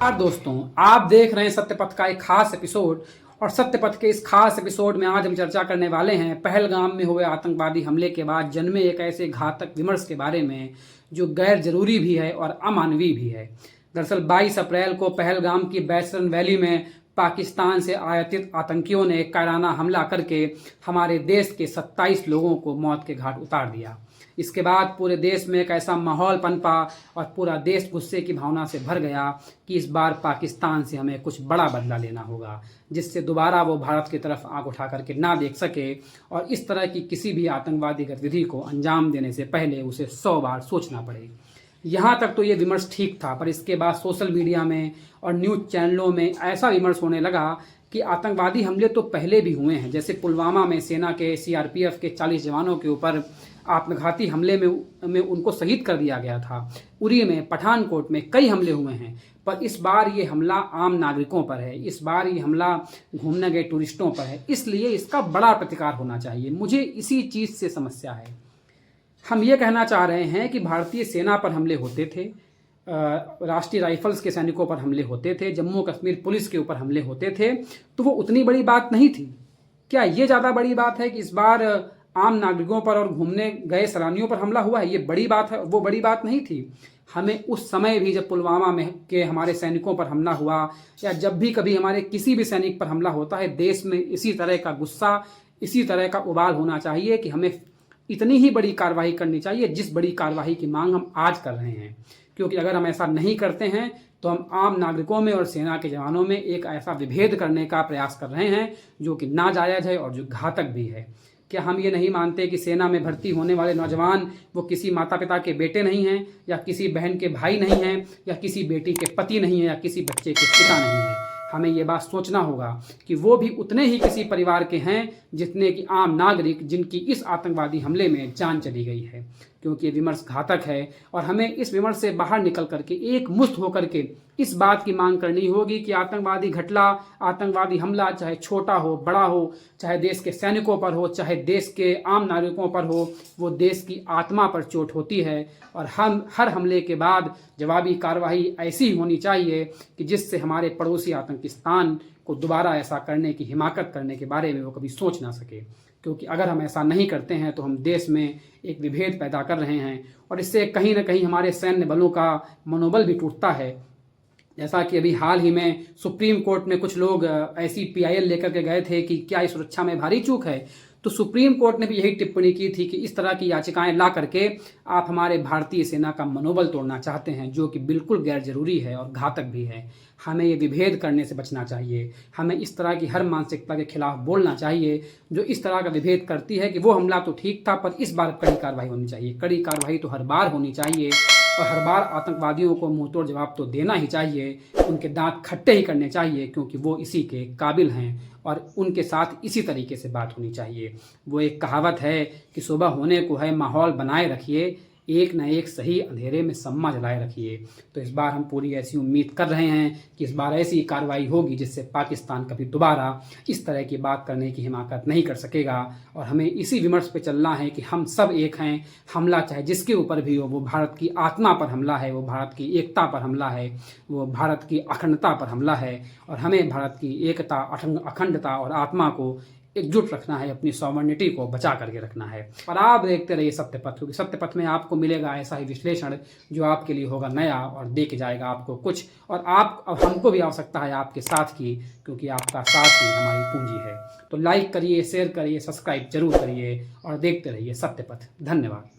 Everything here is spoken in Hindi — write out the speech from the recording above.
नमस्कार दोस्तों, आप देख रहे हैं सत्यपथ का एक खास एपिसोड। और सत्यपथ के इस खास एपिसोड में आज हम चर्चा करने वाले हैं पहलगाम में हुए आतंकवादी हमले के बाद जन्मे एक ऐसे घातक विमर्श के बारे में जो गैर जरूरी भी है और अमानवीय भी है। दरअसल 22 अप्रैल को पहलगाम की बैसरन वैली में पाकिस्तान से आयातित आतंकियों ने कायराना हमला करके हमारे देश के 27 लोगों को मौत के घाट उतार दिया। इसके बाद पूरे देश में एक ऐसा माहौल पनपा और पूरा देश गुस्से की भावना से भर गया कि इस बार पाकिस्तान से हमें कुछ बड़ा बदला लेना होगा, जिससे दोबारा वो भारत की तरफ आंख उठा करके ना देख सके और इस तरह की किसी भी आतंकवादी गतिविधि को अंजाम देने से पहले उसे 100 बार सोचना पड़े। यहाँ तक तो ये विमर्श ठीक था, पर इसके बाद सोशल मीडिया में और न्यूज़ चैनलों में ऐसा विमर्श होने लगा कि आतंकवादी हमले तो पहले भी हुए हैं। जैसे पुलवामा में सेना के सीआरपीएफ के 40 जवानों के ऊपर आत्मघाती हमले में उनको शहीद कर दिया गया था। उरी में, पठानकोट में कई हमले हुए हैं, पर इस बार ये हमला आम नागरिकों पर है। इस बार ये हमला घूमने गए टूरिस्टों पर है, इसलिए इसका बड़ा प्रतिकार होना चाहिए। मुझे इसी चीज़ से समस्या है। हम ये कहना चाह रहे हैं कि भारतीय सेना पर हमले होते थे, राष्ट्रीय राइफल्स के सैनिकों पर हमले होते थे, जम्मू कश्मीर पुलिस के ऊपर हमले होते थे, तो वो उतनी बड़ी बात नहीं थी। क्या ये ज़्यादा बड़ी बात है कि इस बार आम नागरिकों पर और घूमने गए सैलानियों पर हमला हुआ है? ये बड़ी बात है, वो बड़ी बात नहीं थी। हमें उस समय भी जब पुलवामा में के हमारे सैनिकों पर हमला हुआ या जब भी कभी हमारे किसी भी सैनिक पर हमला होता है, देश में इसी तरह का गुस्सा, इसी तरह का उबाल होना चाहिए कि हमें इतनी ही बड़ी कार्रवाई करनी चाहिए जिस बड़ी कार्रवाई की मांग हम आज कर रहे हैं। क्योंकि अगर हम ऐसा नहीं करते हैं तो हम आम नागरिकों में और सेना के जवानों में एक ऐसा विभेद करने का प्रयास कर रहे हैं जो कि नाजायज़ है और जो घातक भी है। क्या हम ये नहीं मानते कि सेना में भर्ती होने वाले नौजवान वो किसी माता पिता के बेटे नहीं हैं, या किसी बहन के भाई नहीं हैं, या किसी बेटी के पति नहीं हैं, या किसी बच्चे के पिता नहीं हैं? हमें ये बात सोचना होगा कि वो भी उतने ही किसी परिवार के हैं जितने कि आम नागरिक जिनकी इस आतंकवादी हमले में जान चली गई है। क्योंकि ये विमर्श घातक है और हमें इस विमर्श से बाहर निकल करके एक मुश्त होकर के इस बात की मांग करनी होगी कि आतंकवादी घटना, आतंकवादी हमला चाहे छोटा हो बड़ा हो, चाहे देश के सैनिकों पर हो, चाहे देश के आम नागरिकों पर हो, वो देश की आत्मा पर चोट होती है। और हम हर हमले के बाद जवाबी कार्रवाई ऐसी होनी चाहिए कि जिससे हमारे पड़ोसी आतंकिस्तान को दोबारा ऐसा करने की हिमाकत करने के बारे में वो कभी सोच ना सके। क्योंकि अगर हम ऐसा नहीं करते हैं तो हम देश में एक विभेद पैदा कर रहे हैं और इससे कहीं ना कहीं हमारे सैन्य बलों का मनोबल भी टूटता है। जैसा कि अभी हाल ही में सुप्रीम कोर्ट में कुछ लोग ऐसी पीआईएल लेकर के गए थे कि क्या इस सुरक्षा में भारी चूक है, तो सुप्रीम कोर्ट ने भी यही टिप्पणी की थी कि इस तरह की याचिकाएं ला करके आप हमारे भारतीय सेना का मनोबल तोड़ना चाहते हैं, जो कि बिल्कुल गैर जरूरी है और घातक भी है। हमें ये विभेद करने से बचना चाहिए। हमें इस तरह की हर मानसिकता के खिलाफ बोलना चाहिए जो इस तरह का विभेद करती है कि वो हमला तो ठीक था पर इस बार कड़ी कार्रवाई होनी चाहिए। कड़ी कार्रवाई तो हर बार होनी चाहिए और हर बार आतंकवादियों को मुंहतोड़ जवाब तो देना ही चाहिए, उनके दांत खट्टे ही करने चाहिए, क्योंकि वो इसी के काबिल हैं और उनके साथ इसी तरीके से बात होनी चाहिए। वो एक कहावत है कि सुबह होने को है माहौल बनाए रखिए, एक न एक सही अंधेरे में सम्मा जलाए रखिए। तो इस बार हम पूरी ऐसी उम्मीद कर रहे हैं कि इस बार ऐसी कार्रवाई होगी जिससे पाकिस्तान कभी दोबारा इस तरह की बात करने की हिमाकत नहीं कर सकेगा। और हमें इसी विमर्श पे चलना है कि हम सब एक हैं। हमला चाहे जिसके ऊपर भी हो, वो भारत की आत्मा पर हमला है, वो भारत की एकता पर हमला है, वो भारत की अखंडता पर हमला है। और हमें भारत की एकता, अखंडता और आत्मा को एकजुट रखना है, अपनी सॉवर्निटी को बचा करके रखना है। पर आप देखते रहिए सत्यपथ, क्योंकि सत्यपथ में आपको मिलेगा ऐसा ही विश्लेषण जो आपके लिए होगा नया और दे के जाएगा आपको कुछ। और अब हमको भी आवश्यकता है आपके साथ की, क्योंकि आपका साथ ही हमारी पूंजी है। तो लाइक करिए, शेयर करिए, सब्सक्राइब जरूर करिए और देखते रहिए सत्यपथ। धन्यवाद।